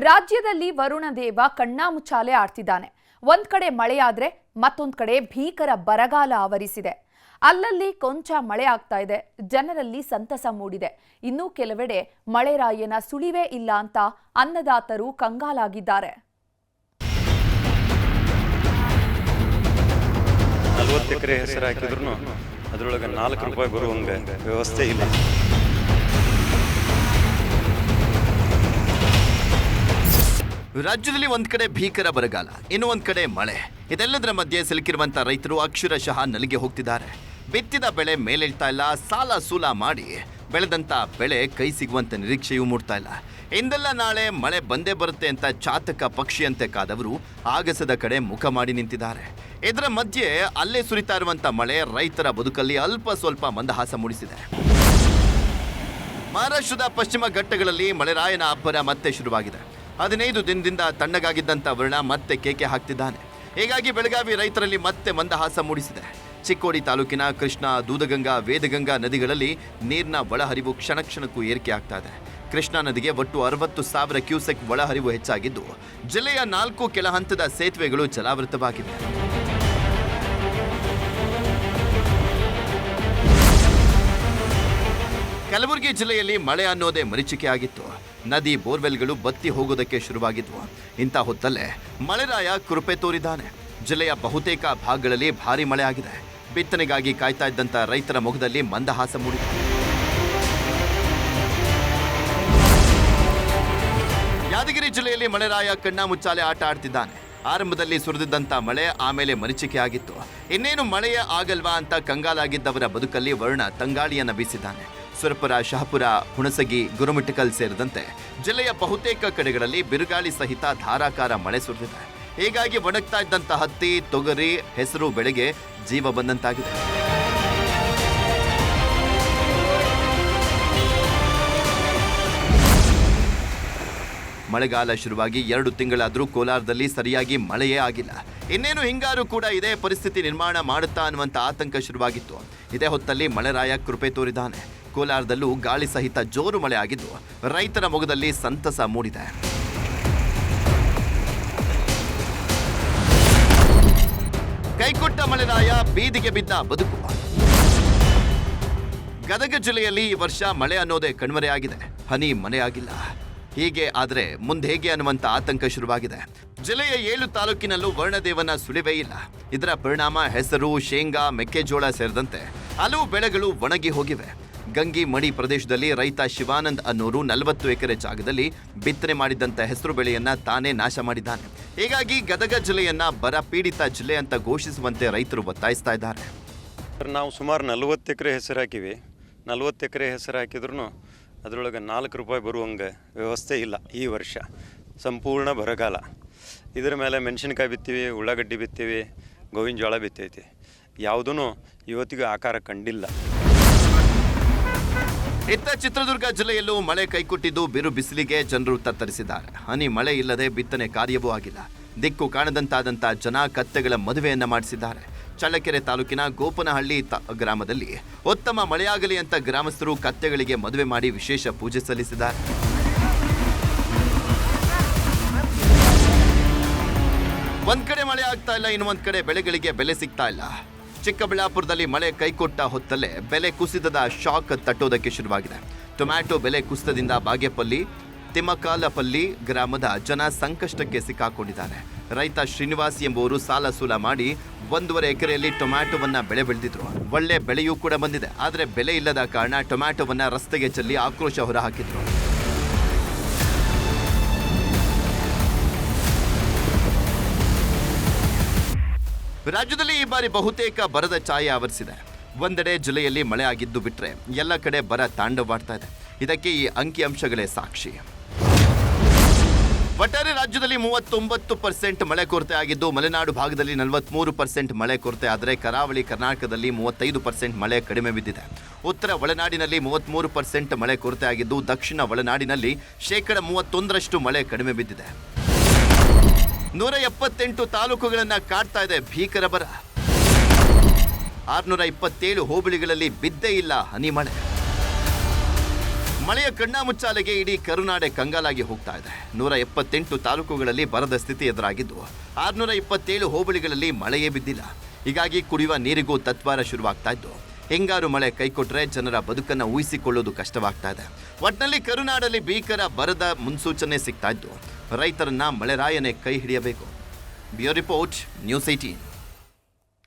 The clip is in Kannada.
ರಾಜ್ಯದಲ್ಲಿ ವರುಣ ದೇವ ಕಣ್ಣಾಮುಚ್ಚಾಲೆ ಆಡ್ತಿದ್ದಾನೆ. ಒಂದ್ ಕಡೆ ಮಳೆಯಾದ್ರೆ ಮತ್ತೊಂದ್ ಕಡೆ ಭೀಕರ ಬರಗಾಲ ಆವರಿಸಿದೆ. ಅಲ್ಲಲ್ಲಿ ಕೊಂಚ ಮಳೆ ಆಗ್ತಾ ಇದೆ. ಜನರಲ್ಲಿ ಸಂತಸ ಮೂಡಿದೆ. ಇನ್ನೂ ಕೆಲವೆಡೆ ಮಳೆರಾಯನ ಸುಳಿವೇ ಇಲ್ಲ ಅಂತ ಅನ್ನದಾತರು ಕಂಗಾಲಾಗಿದ್ದಾರೆ. 40 ಎಕರೆ ಹೆಸರು ಹಾಕಿದ್ರು ಅದರೊಳಗೆ 4 ರೂಪಾಯಿ ಬರುವಂಗೆ ವ್ಯವಸ್ಥೆ ಇಲ್ಲ. ರಾಜ್ಯದಲ್ಲಿ ಒಂದ್ ಕಡೆ ಭೀಕರ ಬರಗಾಲ, ಇನ್ನು ಒಂದ್ ಕಡೆ ಮಳೆ. ಇದೆಲ್ಲದರ ಮಧ್ಯೆ ಸಿಲುಕಿರುವಂತ ರೈತರು ಅಕ್ಷರಶಃ ನಲಿಗೆ ಹೋಗ್ತಿದ್ದಾರೆ. ಬಿತ್ತಿದ ಬೆಳೆ ಮೇಲೇಳ್ತಾ ಇಲ್ಲ, ಸಾಲ ಸೂಲ ಮಾಡಿ ಬೆಳೆದಂತ ಬೆಳೆ ಕೈ ಸಿಗುವಂತ ನಿರೀಕ್ಷೆಯೂ ಮೂಡ್ತಾ ಇಲ್ಲ. ಇಂದೆಲ್ಲ ನಾಳೆ ಮಳೆ ಬಂದೇ ಬರುತ್ತೆ ಅಂತ ಚಾತಕ ಪಕ್ಷಿಯಂತೆ ಕಾದವರು ಆಗಸದ ಕಡೆ ಮುಖ ಮಾಡಿ ನಿಂತಿದ್ದಾರೆ. ಇದರ ಮಧ್ಯೆ ಅಲ್ಲೇ ಸುರಿತಾ ಇರುವಂತ ಮಳೆ ರೈತರ ಬದುಕಲ್ಲಿ ಅಲ್ಪ ಸ್ವಲ್ಪ ಮಂದಹಾಸ ಮೂಡಿಸಿದೆ. ಮಹಾರಾಷ್ಟ್ರದ ಪಶ್ಚಿಮ ಘಟ್ಟಗಳಲ್ಲಿ ಮಳೆರಾಯನ ಅಬ್ಬರ ಮತ್ತೆ ಶುರುವಾಗಿದೆ. 15 ದಿನದಿಂದ ತಣ್ಣಗಾಗಿದ್ದಂಥ ವರುಣ ಮತ್ತೆ ಕೇಕೆ ಹಾಕ್ತಿದ್ದಾನೆ. ಹೀಗಾಗಿ ಬೆಳಗಾವಿ ರೈತರಲ್ಲಿ ಮತ್ತೆ ಮಂದಹಾಸ ಮೂಡಿಸಿದೆ. ಚಿಕ್ಕೋಡಿ ತಾಲೂಕಿನ ಕೃಷ್ಣ, ದೂದಗಂಗಾ, ವೇದಗಂಗಾ ನದಿಗಳಲ್ಲಿ ನೀರಿನ ಒಳಹರಿವು ಕ್ಷಣ ಕ್ಷಣಕ್ಕೂ ಏರಿಕೆ ಆಗ್ತಾ ಇದೆ. ಕೃಷ್ಣಾ ನದಿಗೆ ಒಟ್ಟು 60,000 ಕ್ಯೂಸೆಕ್ ಒಳಹರಿವು ಹೆಚ್ಚಾಗಿದ್ದು ಜಿಲ್ಲೆಯ 4 ಕೆಳ ಹಂತದ ಸೇತುವೆಗಳು ಜಲಾವೃತವಾಗಿವೆ. ಕಲಬುರಗಿ ಜಿಲ್ಲೆಯಲ್ಲಿ ಮಳೆ ಅನ್ನೋದೇ ಮರೀಚಿಕೆ ಆಗಿತ್ತು. ನದಿ ಬೋರ್ವೆಲ್ಗಳು ಬತ್ತಿ ಹೋಗೋದಕ್ಕೆ ಶುರುವಾಗಿದ್ವು. ಇಂಥ ಹೊತ್ತಲ್ಲೇ ಮಳೆರಾಯ ಕೃಪೆ ತೋರಿದ್ದಾನೆ. ಜಿಲ್ಲೆಯ ಬಹುತೇಕ ಭಾಗಗಳಲ್ಲಿ ಭಾರಿ ಮಳೆ ಆಗಿದೆ. ಬಿತ್ತನೆಗಾಗಿ ಕಾಯ್ತಾ ಇದ್ದಂಥ ರೈತರ ಮುಖದಲ್ಲಿ ಮಂದಹಾಸ ಮೂಡಿದೆ. ಯಾದಗಿರಿ ಜಿಲ್ಲೆಯಲ್ಲಿ ಮಳೆರಾಯ ಕಣ್ಣಾಮುಚ್ಚಾಲೆ ಆಟ ಆಡ್ತಿದ್ದಾನೆ. ಆರಂಭದಲ್ಲಿ ಸುರಿದಿದ್ದಂಥ ಮಳೆ ಆಮೇಲೆ ಮರೀಚಿಕೆ ಆಗಿತ್ತು. ಇನ್ನೇನು ಮಳೆಯೇ ಆಗಲ್ವಾ ಅಂತ ಕಂಗಾಲಾಗಿದ್ದವರ ಬದುಕಲ್ಲಿ ವರುಣ ತಂಗಾಳಿಯನ್ನ ಬೀಸಿದ್ದಾನೆ. ಸುರಪುರ, ಶಹಪುರ, ಹುಣಸಗಿ, ಗುರುಮಿಟ್ಟಕಲ್ ಸೇರಿದಂತೆ ಜಿಲ್ಲೆಯ ಬಹುತೇಕ ಕಡೆಗಳಲ್ಲಿ ಬಿರುಗಾಳಿ ಸಹಿತ ಧಾರಾಕಾರ ಮಳೆ ಸುರಿದಿದೆ. ಹೀಗಾಗಿ ಒಣಗ್ತಾ ಇದ್ದಂಥ ಹತ್ತಿ, ತೊಗರಿ, ಹೆಸರು ಬೆಳೆಗೆ ಜೀವ ಬಂದಂತಾಗಿದೆ. ಮಳೆಗಾಲ ಶುರುವಾಗಿ 2 ತಿಂಗಳಾದರೂ ಕೋಲಾರದಲ್ಲಿ ಸರಿಯಾಗಿ ಮಳೆಯೇ ಆಗಿಲ್ಲ. ಇನ್ನೇನು ಹಿಂಗಾರು ಕೂಡ ಇದೇ ಪರಿಸ್ಥಿತಿ ನಿರ್ಮಾಣ ಮಾಡುತ್ತಾ ಅನ್ನುವಂಥ ಆತಂಕ ಶುರುವಾಗಿತ್ತು. ಇದೇ ಹೊತ್ತಲ್ಲಿ ಮಳೆರಾಯ ಕೃಪೆ ತೋರಿದ್ದಾನೆ. ಕೋಲಾರದಲ್ಲೂ ಗಾಳಿ ಸಹಿತ ಜೋರು ಮಳೆ ಆಗಿದ್ದು ರೈತರ ಮೊಗದಲ್ಲಿ ಸಂತಸ ಮೂಡಿದೆ. ಕೈಕೊಟ್ಟ ಮಳೆರಾಯ ಬೀದಿಗೆ ಬಿದ್ದ ಬದುಕು. ಗದಗ ಜಿಲ್ಲೆಯಲ್ಲಿ ಈ ವರ್ಷ ಮಳೆ ಅನ್ನೋದೇ ಕಣ್ಮರೆಯಾಗಿದೆ. ಹನಿ ಮನೆಯಾಗಿಲ್ಲ. ಹೀಗೆ ಆದರೆ ಮುಂದೆ ಹೇಗೆ ಅನ್ನುವಂಥ ಆತಂಕ ಶುರುವಾಗಿದೆ. ಜಿಲ್ಲೆಯ 7 ತಾಲೂಕಿನಲ್ಲೂ ವರ್ಣದೇವನ ಸುಳಿವೇ ಇಲ್ಲ. ಇದರ ಪರಿಣಾಮ ಹೆಸರು, ಶೇಂಗಾ, ಮೆಕ್ಕೆಜೋಳ ಸೇರಿದಂತೆ ಹಲವು ಬೆಳೆಗಳು ಒಣಗಿ ಹೋಗಿವೆ. ಗಂಗಿ ಮಡಿ ಪ್ರದೇಶದಲ್ಲಿ ರೈತ ಶಿವಾನಂದ್ ಅನ್ನೋರು 40 ಎಕರೆ ಜಾಗದಲ್ಲಿ ಬಿತ್ತನೆ ಮಾಡಿದಂಥ ಹೆಸರು ಬೆಳೆಯನ್ನ ತಾನೇ ನಾಶ ಮಾಡಿದ್ದಾನೆ. ಹೀಗಾಗಿ ಗದಗ ಜಿಲ್ಲೆಯನ್ನ ಬರ ಪೀಡಿತ ಜಿಲ್ಲೆ ಅಂತ ಘೋಷಿಸುವಂತೆ ರೈತರು ಒತ್ತಾಯಿಸ್ತಾ ಇದ್ದಾರೆ. ನಾವು ಸುಮಾರು 40 ಎಕರೆ ಹೆಸರು ಹಾಕಿವಿ. 40 ಎಕರೆ ಹೆಸರು ಹಾಕಿದ್ರು ಅದರೊಳಗೆ 4 ರೂಪಾಯಿ ಬರುವಂಗೆ ವ್ಯವಸ್ಥೆ ಇಲ್ಲ. ಈ ವರ್ಷ ಸಂಪೂರ್ಣ ಬರಗಾಲ. ಇದರ ಮೇಲೆ ಮೆಣಸಿನ್ಕಾಯಿ ಬಿತ್ತೀವಿ, ಉಳ್ಳಾಗಡ್ಡಿ ಬಿತ್ತೀವಿ, ಗೋವಿನ ಜೋಳ ಬಿತ್ತೈತಿ. ಯಾವುದೂ ಇವತ್ತಿಗೂ ಆಕಾರ ಕಂಡಿಲ್ಲ. ಇತ್ತ ಚಿತ್ರದುರ್ಗ ಜಿಲ್ಲೆಯಲ್ಲೂ ಮಳೆ ಕೈಕೊಟ್ಟಿದ್ದು ಬಿರು ಬಿಸಿಲಿಗೆ ಜನರು ತತ್ತರಿಸಿದ್ದಾರೆ. ಹನಿ ಮಳೆ ಇಲ್ಲದೆ ಬಿತ್ತನೆ ಕಾರ್ಯವೂ ಆಗಿಲ್ಲ. ದಿಕ್ಕು ಕಾಣದಂತಾದಂಥ ಜನ ಕತ್ತೆಗಳ ಮದುವೆಯನ್ನ ಮಾಡಿಸಿದ್ದಾರೆ. ಚಳ್ಳಕೆರೆ ತಾಲೂಕಿನ ಗೋಪನಹಳ್ಳಿ ಗ್ರಾಮದಲ್ಲಿ ಉತ್ತಮ ಮಳೆಯಾಗಲಿ ಅಂತ ಗ್ರಾಮಸ್ಥರು ಕತ್ತೆಗಳಿಗೆ ಮದುವೆ ಮಾಡಿ ವಿಶೇಷ ಪೂಜೆ ಸಲ್ಲಿಸಿದ್ದಾರೆ. ಒಂದ್ ಕಡೆ ಮಳೆ ಆಗ್ತಾ ಇಲ್ಲ, ಇನ್ನೊಂದ್ ಕಡೆ ಬೆಳೆಗಳಿಗೆ ಬೆಲೆ ಸಿಗ್ತಾ ಇಲ್ಲ. ಚಿಕ್ಕಬಳ್ಳಾಪುರದಲ್ಲಿ ಮಳೆ ಕೈಕೊಟ್ಟ ಹೊತ್ತಲ್ಲೇ ಬೆಲೆ ಕುಸಿತದ ಶಾಕ್ ತಟ್ಟೋದಕ್ಕೆ ಶುರುವಾಗಿದೆ. ಟೊಮ್ಯಾಟೊ ಬೆಲೆ ಕುಸಿತದಿಂದ ಬಾಗೇಪಲ್ಲಿ, ತಿಮ್ಮಕಾಲಪಲ್ಲಿ ಗ್ರಾಮದ ಜನ ಸಂಕಷ್ಟಕ್ಕೆ ಸಿಕ್ಕಾಕೊಂಡಿದ್ದಾರೆ. ರೈತ ಶ್ರೀನಿವಾಸ್ ಎಂಬುವರು ಸಾಲ ಸೂಲ ಮಾಡಿ 1.5 ಎಕರೆಯಲ್ಲಿ ಟೊಮ್ಯಾಟೊವನ್ನ ಬೆಳೆ ಬೆಳೆದಿದ್ರು. ಒಳ್ಳೆ ಬೆಳೆಯೂ ಕೂಡ ಬಂದಿದೆ. ಆದರೆ ಬೆಲೆ ಇಲ್ಲದ ಕಾರಣ ಟೊಮ್ಯಾಟೊವನ್ನ ರಸ್ತೆಗೆ ಚೆಲ್ಲಿ ಆಕ್ರೋಶ ಹೊರಹಾಕಿದ್ರು. ರಾಜ್ಯದಲ್ಲಿ ಈ ಬಾರಿ ಬಹುತೇಕ ಬರದ ಛಾಯೆ ಆವರಿಸಿದೆ. ಒಂದೆಡೆ ಜಿಲ್ಲೆಯಲ್ಲಿ ಮಳೆ ಆಗಿದ್ದು ಬಿಟ್ರೆ ಎಲ್ಲ ಕಡೆ ಬರ ತಾಂಡವಾಡ್ತಾ ಇದೆ. ಇದಕ್ಕೆ ಈ ಅಂಕಿಅಂಶಗಳೇ ಸಾಕ್ಷಿ. ಒಟ್ಟಾರೆ ರಾಜ್ಯದಲ್ಲಿ 39% ಮಳೆ ಕೊರತೆ ಆಗಿದ್ದು ಮಲೆನಾಡು ಭಾಗದಲ್ಲಿ 43% ಮಳೆ ಕೊರತೆ ಆದರೆ ಕರಾವಳಿ ಕರ್ನಾಟಕದಲ್ಲಿ 35% ಮಳೆ ಕಡಿಮೆ ಬಿದ್ದಿದೆ. ಉತ್ತರ ಒಳನಾಡಿನಲ್ಲಿ 33% ಮಳೆ ಕೊರತೆ ಆಗಿದ್ದು ದಕ್ಷಿಣ ಒಳನಾಡಿನಲ್ಲಿ 31% ಮಳೆ ಕಡಿಮೆ ಬಿದ್ದಿದೆ. 178 ತಾಲೂಕುಗಳನ್ನ ಕಾಡ್ತಾ ಇದೆ ಭೀಕರ ಬರ. 627 ಹೋಬಳಿಗಳಲ್ಲಿ ಬಿದ್ದೇ ಇಲ್ಲ ಹನಿ ಮಳೆ. ಮಳೆಯ ಕಣ್ಣಾಮುಚ್ಚಾಲೆಗೆ ಇಡೀ ಕರುನಾಡೆ ಕಂಗಾಲಾಗಿ ಹೋಗ್ತಾ ಇದೆ. 178 ತಾಲೂಕುಗಳಲ್ಲಿ ಬರದ ಸ್ಥಿತಿ ಎದುರಾಗಿದ್ದು 627 ಹೋಬಳಿಗಳಲ್ಲಿ ಮಳೆಯೇ ಬಿದ್ದಿಲ್ಲ. ಹೀಗಾಗಿ ಕುಡಿಯುವ ನೀರಿಗೂ ತತ್ವಾರ ಶುರುವಾಗ್ತಾ ಇದ್ದು ಹಿಂಗಾರು ಮಳೆ ಕೈಕೊಟ್ರೆ ಜನರ ಬದುಕನ್ನು ಊಹಿಸಿಕೊಳ್ಳೋದು ಕಷ್ಟವಾಗ್ತಾ ಇದೆ. ಒಟ್ನಲ್ಲಿ ಕರುನಾಡಲ್ಲಿ ಭೀಕರ ಬರದ ಮುನ್ಸೂಚನೆ ಸಿಗ್ತಾ ಇದ್ದು ರೈತರನ್ನ ಮಳೆರಾಯನೇ ಕೈ ಹಿಡಿಯಬೇಕು. Bureau report, news 18.